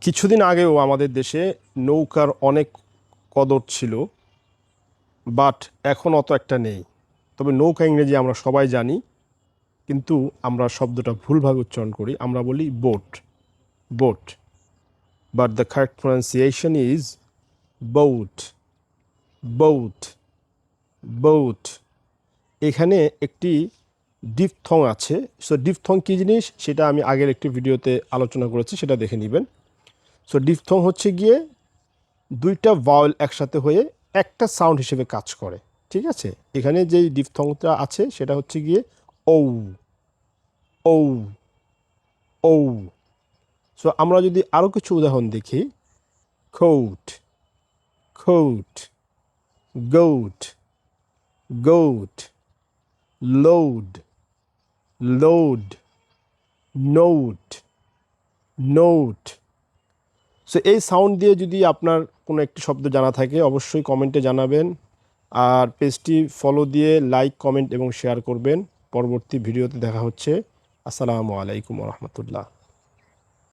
কিছুদিন আগেও আমাদের দেশে নৌকার অনেক কদর ছিল, বাট এখন অত একটা নেই। তবে নৌকা ইংরেজি আমরা সবাই জানি, কিন্তু আমরা শব্দটা ভুলভাবে উচ্চারণ করি। আমরা বলি boat, boat, but the correct pronunciation is boat, boat, boat. এখানে একটি ডিফথং আছে। সো ডিফথং কী জিনিস সেটা আমি আগের একটি ভিডিওতে আলোচনা করেছি, সেটা দেখে নেবেন। সো ডিফথং হচ্ছে গিয়ে দুইটা ভাওয়েল একসাথে হয়ে একটা সাউন্ড হিসেবে কাজ করে। ঠিক আছে, এখানে যেই ডিফথংটা আছে সেটা হচ্ছে গিয়ে ঔ, ঔ, ঔ। সো আমরা যদি আরও কিছু উদাহরণ দেখি, coat, coat, goat, goat, load, load, note, note. So এই সাউন্ড দিয়ে যদি আপনার কোনো একটি শব্দ জানা থাকে অবশ্যই কমেন্টে জানাবেন, আর পেজটি ফলো দিয়ে লাইক, কমেন্ট এবং শেয়ার করবেন। পরবর্তী ভিডিওতে দেখা হচ্ছে। আসসালামু আলাইকুম রহমতুল্লাহ।